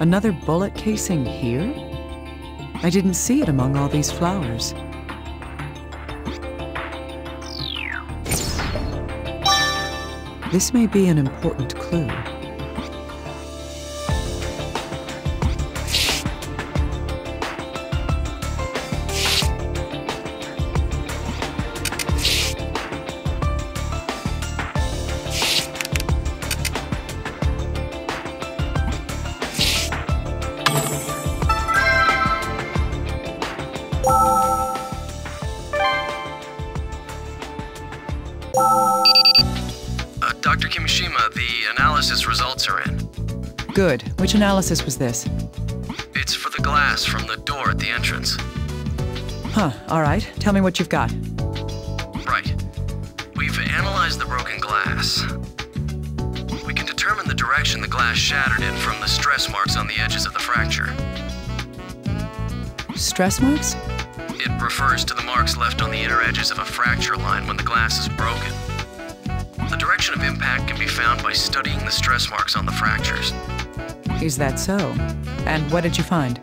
Another bullet casing here? I didn't see it among all these flowers. This may be an important clue. Dr. Kimishima, the analysis results are in. Good. Which analysis was this? It's for the glass from the door at the entrance. Huh, all right. Tell me what you've got. Right. We've analyzed the broken glass. We can determine the direction the glass shattered in from the stress marks on the edges of the fracture. Stress marks? It refers to the marks left on the inner edges of a fracture line when the glass is broken. The direction of impact can be found by studying the stress marks on the fractures. Is that so? And what did you find?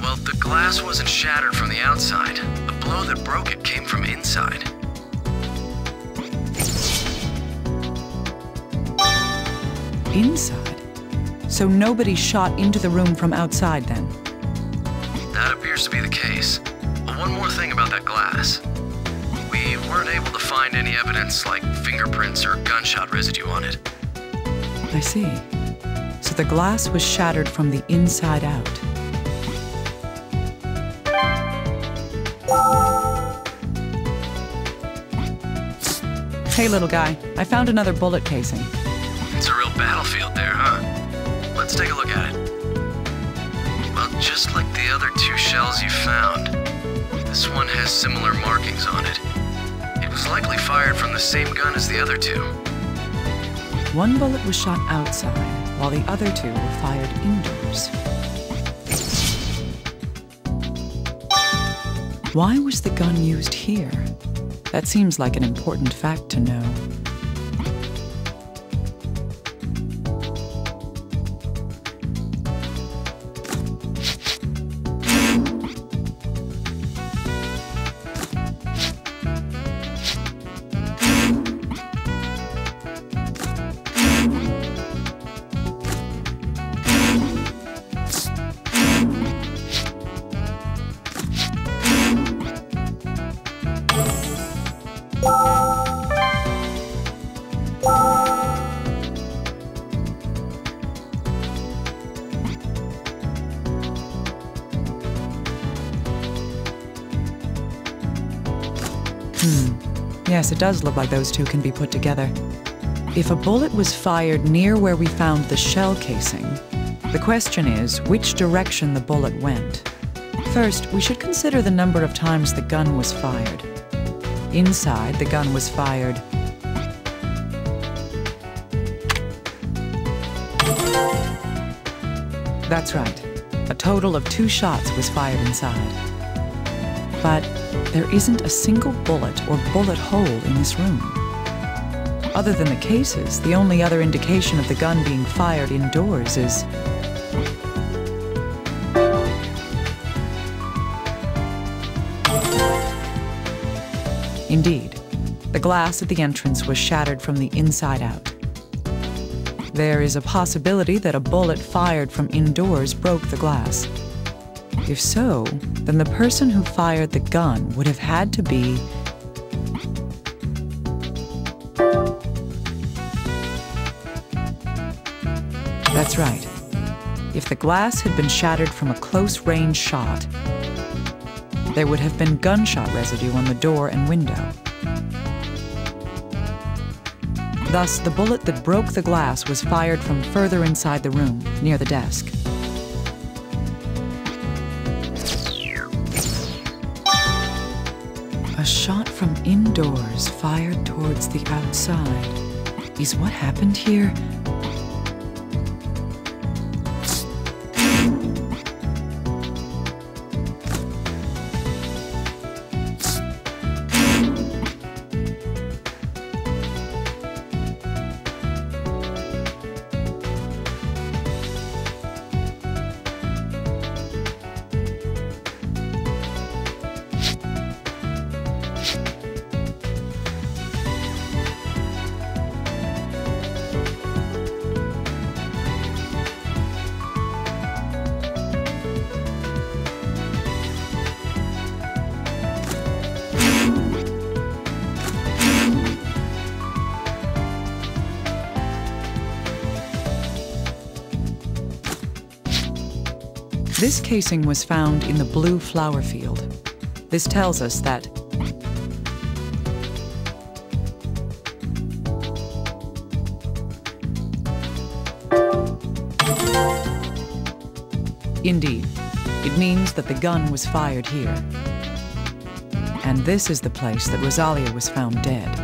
Well, the glass wasn't shattered from the outside. The blow that broke it came from inside. Inside? So nobody shot into the room from outside then? That appears to be the case. One more thing about that glass. We weren't able to find any evidence like fingerprints or gunshot residue on it. I see. So the glass was shattered from the inside out. Hey, little guy. I found another bullet casing. It's a real battlefield there, huh? Let's take a look at it. Well, just like the other two shells you found, this one has similar markings on it. It was likely fired from the same gun as the other two. One bullet was shot outside, while the other two were fired indoors. Why was the gun used here? That seems like an important fact to know. Yes, it does look like those two can be put together. If a bullet was fired near where we found the shell casing, the question is which direction the bullet went. First, we should consider the number of times the gun was fired. Inside, the gun was fired That's right. A total of 2 shots was fired inside. But there isn't a single bullet or bullet hole in this room. Other than the cases, the only other indication of the gun being fired indoors is... Indeed, the glass at the entrance was shattered from the inside out. There is a possibility that a bullet fired from indoors broke the glass. If so, then the person who fired the gun would have had to be... That's right. If the glass had been shattered from a close-range shot, there would have been gunshot residue on the door and window. Thus, the bullet that broke the glass was fired from further inside the room, near the desk. A shot from indoors fired towards the outside. Is what happened here? This casing was found in the blue flower field. This tells us that indeed, it means that the gun was fired here. And this is the place that Rosalia was found dead.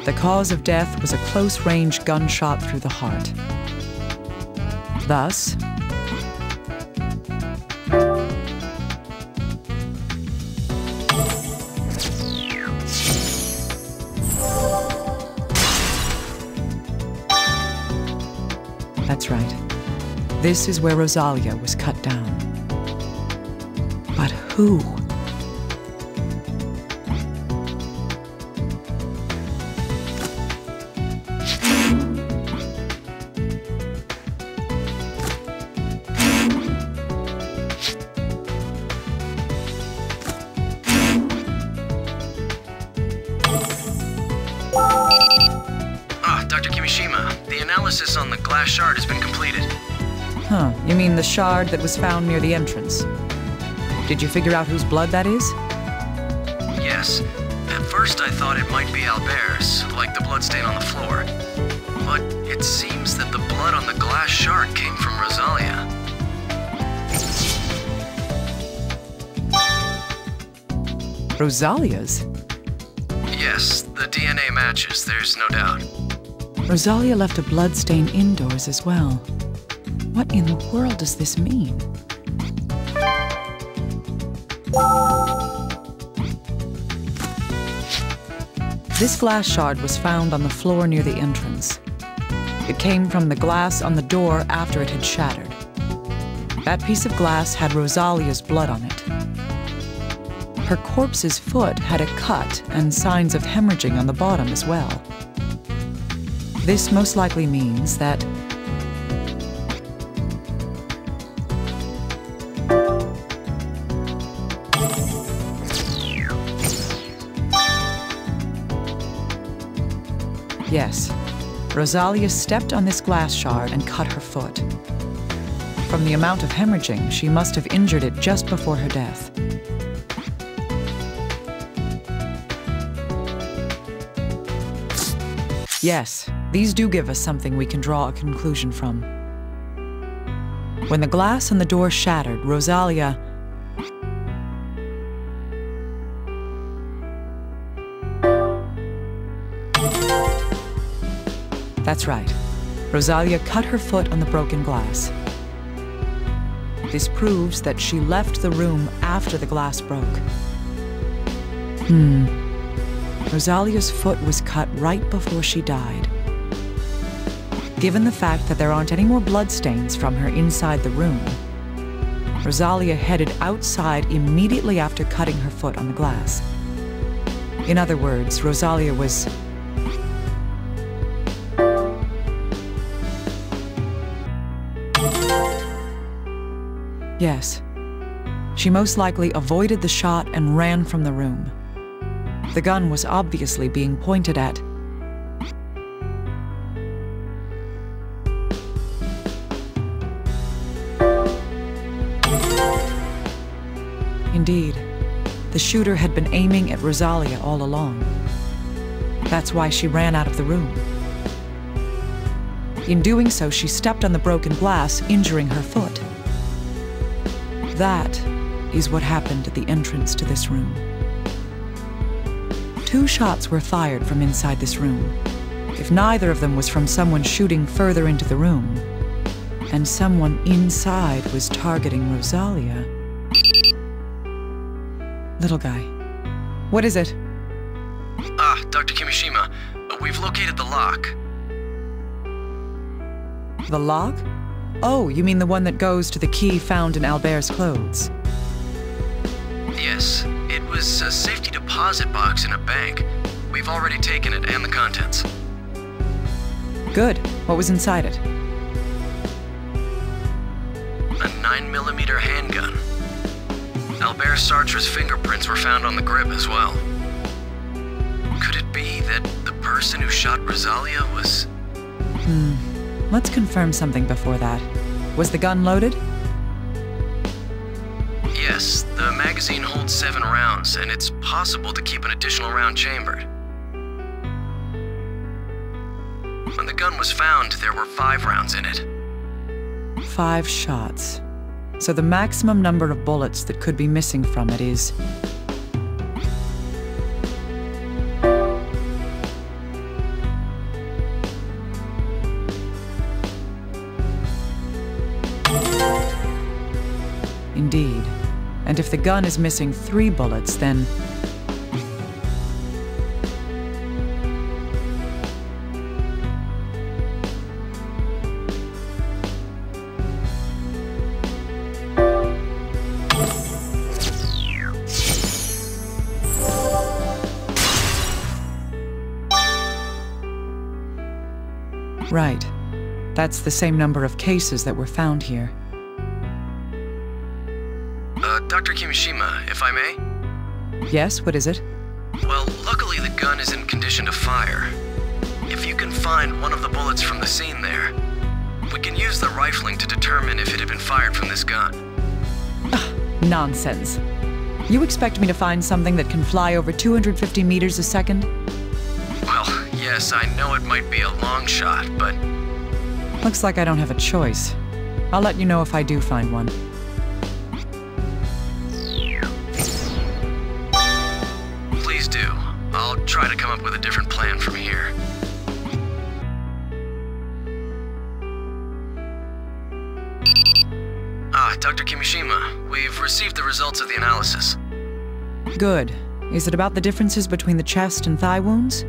The cause of death was a close-range gunshot through the heart. Thus, that's right. This is where Rosalia was cut down. But who? Dr. Kimishima, the analysis on the glass shard has been completed. Huh, you mean the shard that was found near the entrance? Did you figure out whose blood that is? Yes. At first I thought it might be Albert's, like the bloodstain on the floor. But it seems that the blood on the glass shard came from Rosalia. Rosalia's? Yes, the DNA matches, there's no doubt. Rosalia left a bloodstain indoors as well. What in the world does this mean? This glass shard was found on the floor near the entrance. It came from the glass on the door after it had shattered. That piece of glass had Rosalia's blood on it. Her corpse's foot had a cut and signs of hemorrhaging on the bottom as well. This most likely means that yes, Rosalia stepped on this glass shard and cut her foot. From the amount of hemorrhaging, she must have injured it just before her death. Yes, these do give us something we can draw a conclusion from. When the glass on the door shattered, Rosalia... That's right. Rosalia cut her foot on the broken glass. This proves that she left the room after the glass broke. Rosalia's foot was cut right before she died. Given the fact that there aren't any more bloodstains from her inside the room, Rosalia headed outside immediately after cutting her foot on the glass. In other words, Rosalia was... Yes, she most likely avoided the shot and ran from the room. The gun was obviously being pointed at... Indeed, the shooter had been aiming at Rosalia all along. That's why she ran out of the room. In doing so, she stepped on the broken glass, injuring her foot. That is what happened at the entrance to this room. 2 shots were fired from inside this room. If neither of them was from someone shooting further into the room, and someone inside was targeting Rosalia... Little guy, what is it? Dr. Kimishima, we've located the lock. The lock? Oh, you mean the one that goes to the key found in Albert's clothes? Yes, it was a safety deposit box in a bank. We've already taken it and the contents. Good. What was inside it? A 9mm handgun. Albert Sartre's fingerprints were found on the grip as well. Could it be that the person who shot Rosalia was... Let's confirm something before that. Was the gun loaded? Yes, the magazine holds 7 rounds, and it's possible to keep an additional round chambered. When the gun was found, there were 5 rounds in it. 5 shots. So the maximum number of bullets that could be missing from it is... Indeed. And if the gun is missing 3 bullets, then... Right. That's the same number of cases that were found here. Dr. Kimishima, if I may? Yes, what is it? Well, luckily the gun is in condition to fire. If you can find one of the bullets from the scene there, we can use the rifling to determine if it had been fired from this gun. Nonsense. You expect me to find something that can fly over 250 meters a second? Well, yes, I know it might be a long shot, but... Looks like I don't have a choice. I'll let you know if I do find one. Please do. I'll try to come up with a different plan from here. Dr. Kimishima, we've received the results of the analysis. Good. Is it about the differences between the chest and thigh wounds?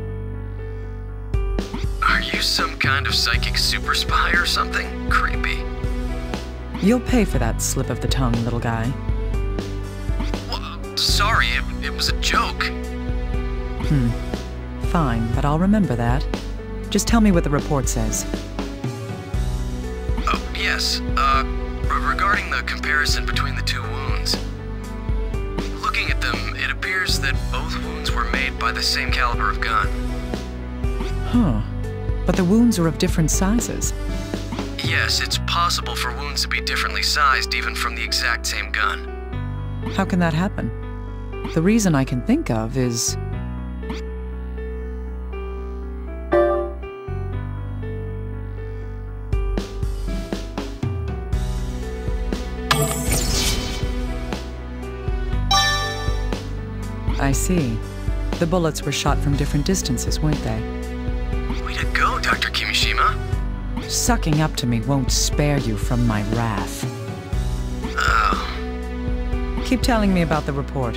Are you some kind of psychic super spy or something? Creepy. You'll pay for that slip of the tongue, little guy. Well, sorry, it was a joke. Fine, but I'll remember that. Just tell me what the report says. Oh, yes. Regarding the comparison between the 2 wounds. Looking at them, it appears that both wounds were made by the same caliber of gun. Huh. But the wounds are of different sizes. Yes, it's possible for wounds to be differently sized even from the exact same gun. How can that happen? The reason I can think of is... I see. The bullets were shot from different distances, weren't they? Way to go, Dr. Kimishima. Sucking up to me won't spare you from my wrath. Oh. Keep telling me about the report.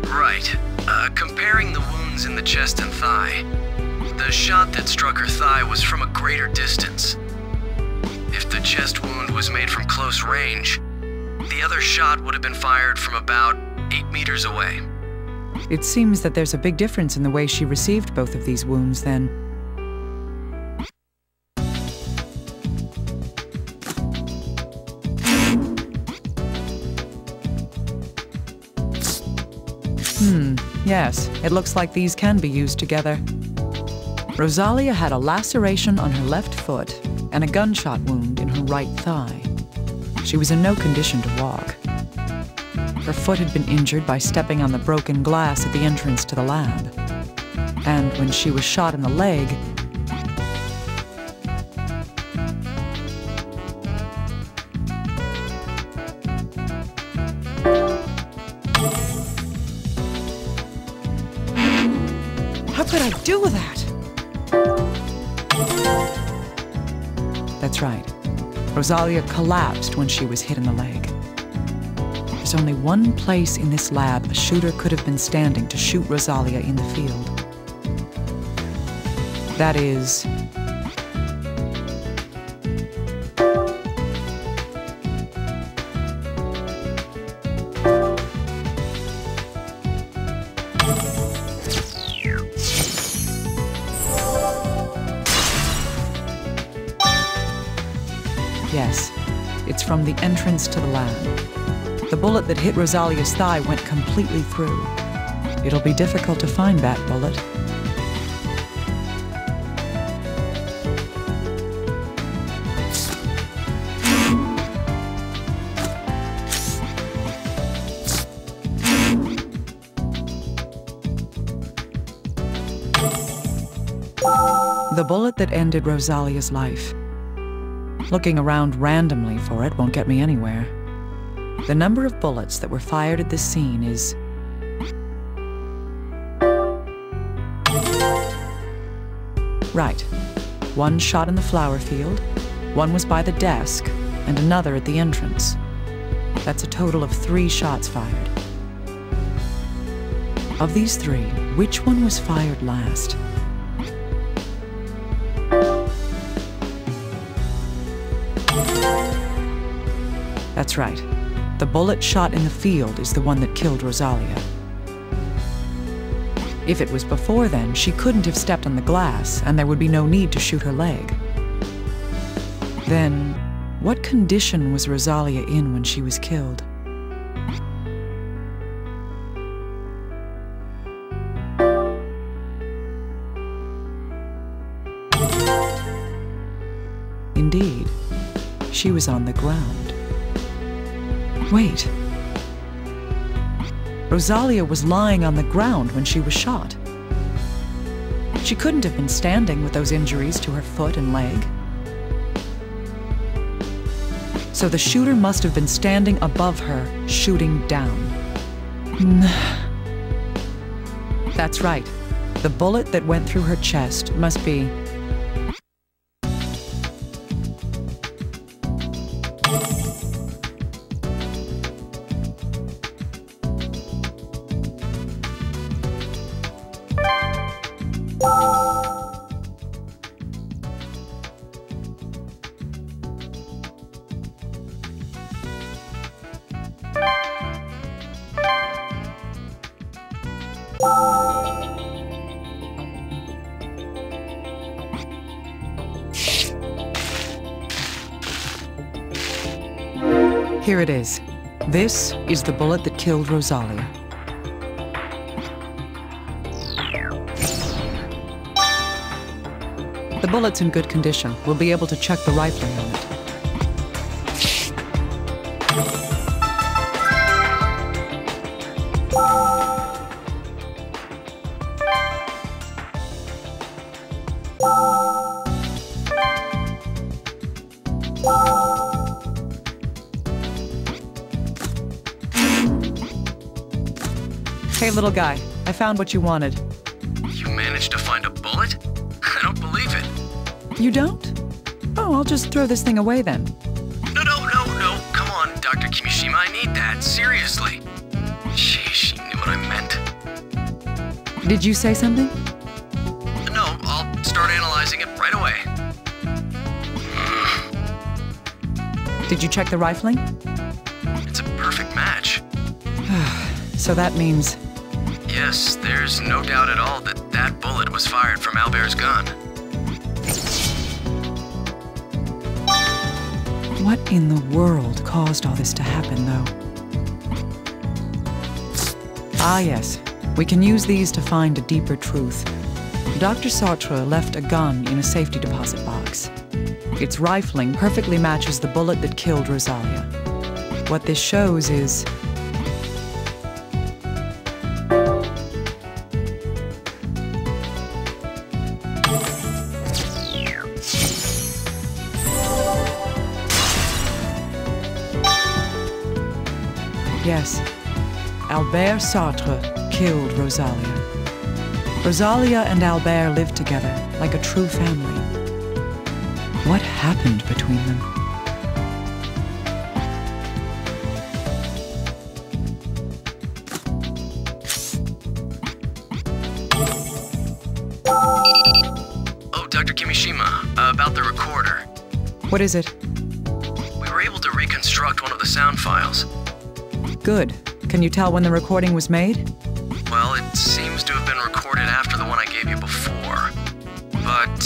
Right. Comparing the wounds in the chest and thigh, the shot that struck her thigh was from a greater distance. If the chest wound was made from close range, the other shot would have been fired from about 8 meters away. It seems that there's a big difference in the way she received both of these wounds, then. Yes, it looks like these can be used together. Rosalia had a laceration on her left foot and a gunshot wound in her right thigh. She was in no condition to walk. Her foot had been injured by stepping on the broken glass at the entrance to the lab. And when she was shot in the leg, how could I do that? That's right. Rosalia collapsed when she was hit in the leg. There's only one place in this lab a shooter could have been standing to shoot Rosalia in the field. That is... Yes, it's from the entrance to the lab. The bullet that hit Rosalia's thigh went completely through. It'll be difficult to find that bullet. The bullet that ended Rosalia's life. Looking around randomly for it won't get me anywhere. The number of bullets that were fired at this scene is... Right. One shot in the flower field, one was by the desk, and another at the entrance. That's a total of 3 shots fired. Of these 3, which one was fired last? That's right. The bullet shot in the field is the one that killed Rosalia. If it was before then, she couldn't have stepped on the glass, and there would be no need to shoot her leg. Then, what condition was Rosalia in when she was killed? Indeed, she was on the ground. Wait. Rosalia was lying on the ground when she was shot. She couldn't have been standing with those injuries to her foot and leg. So the shooter must have been standing above her, shooting down. That's right. The bullet that went through her chest must be... Here it is. This is the bullet that killed Rosalia. The bullet's in good condition. We'll be able to check the rifling on it. Hey, little guy, I found what you wanted. You managed to find a bullet? I don't believe it. You don't? Oh, I'll just throw this thing away then. No. Come on, Dr. Kimishima, I need that. Seriously. She knew what I meant. Did you say something? No, I'll start analyzing it right away. Did you check the rifling? It's a perfect match. So that means... Yes, there's no doubt at all that that bullet was fired from Albert's gun. What in the world caused all this to happen, though? Ah, yes. We can use these to find a deeper truth. Dr. Sartre left a gun in a safety deposit box. Its rifling perfectly matches the bullet that killed Rosalia. What this shows is... Yes, Albert Sartre killed Rosalia. Rosalia and Albert lived together like a true family. What happened between them? Oh, Dr. Kimishima, about the recorder. What is it? We were able to reconstruct one of the sound files. Good. Can you tell when the recording was made? Well, it seems to have been recorded after the one I gave you before. But...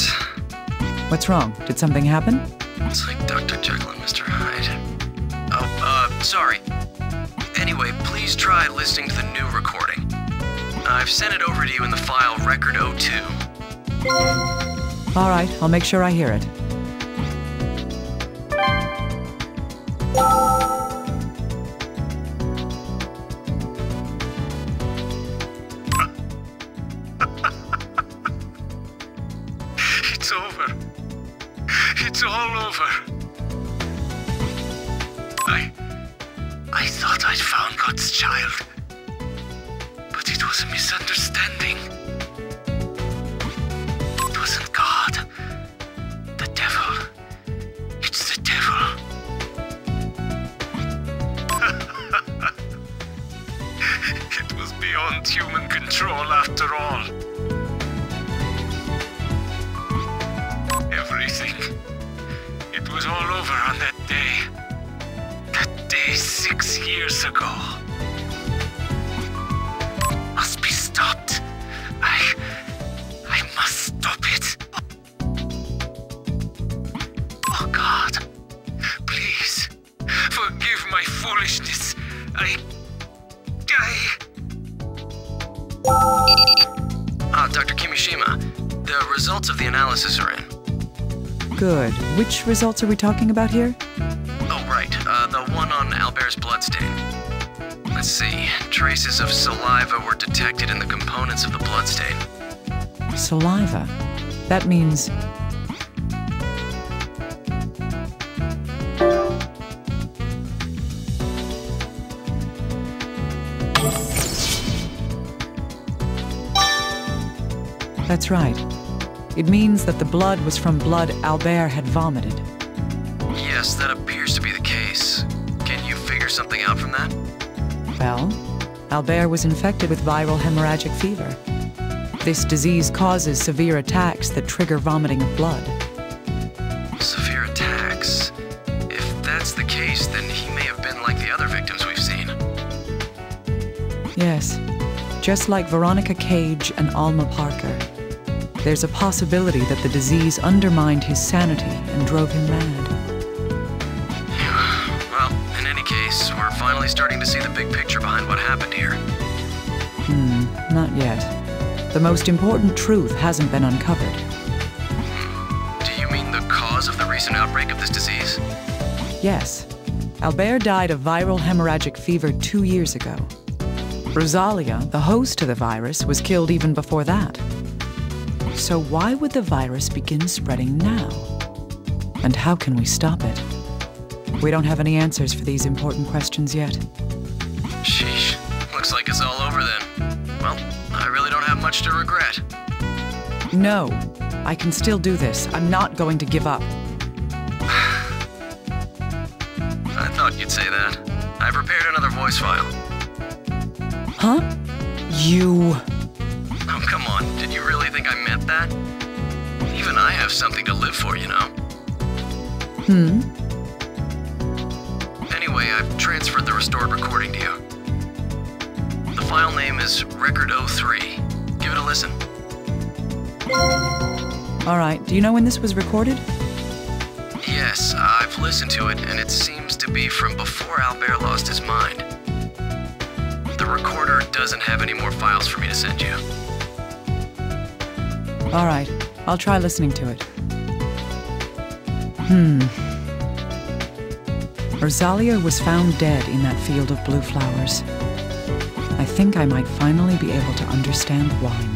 What's wrong? Did something happen? It's like Dr. Jekyll and Mr. Hyde. Oh, sorry. Anyway, please try listening to the new recording. I've sent it over to you in the file Record 02. All right, I'll make sure I hear it. It's It's all over. I thought I'd found God's child. But it was a misunderstanding. It wasn't God. The devil. It's the devil. It was beyond human control after all. Everything. It was all over on that day. That day 6 years ago. Must be stopped. I must stop it. Oh God, please, forgive my foolishness. Dr. Kimishima, the results of the analysis are in. Good. Which results are we talking about here? Oh, right. The one on Albert's bloodstain. Let's see. Traces of saliva were detected in the components of the bloodstain. Saliva? That means... That's right. It means that the blood was from blood Albert had vomited. Yes, that appears to be the case. Can you figure something out from that? Well, Albert was infected with viral hemorrhagic fever. This disease causes severe attacks that trigger vomiting of blood. Severe attacks? If that's the case, then he may have been like the other victims we've seen. Yes, just like Veronica Cage and Alma Parker. There's a possibility that the disease undermined his sanity and drove him mad. Well, in any case, we're finally starting to see the big picture behind what happened here. Not yet. The most important truth hasn't been uncovered. Do you mean the cause of the recent outbreak of this disease? Yes. Albert died of viral hemorrhagic fever 2 years ago. Rosalia, the host of the virus, was killed even before that. So why would the virus begin spreading now? And how can we stop it? We don't have any answers for these important questions yet. Sheesh. Looks like it's all over then. Well, I really don't have much to regret. No. I can still do this. I'm not going to give up. I thought you'd say that. I prepared another voice file. Huh? You... Oh, come on. Did you really think I meant that? Even I have something to live for, you know? Anyway, I've transferred the restored recording to you. The file name is Record 03. Give it a listen. All right. Do you know when this was recorded? Yes, I've listened to it, and it seems to be from before Albert lost his mind. The recorder doesn't have any more files for me to send you. All right. I'll try listening to it. Rosalia was found dead in that field of blue flowers. I think I might finally be able to understand why now.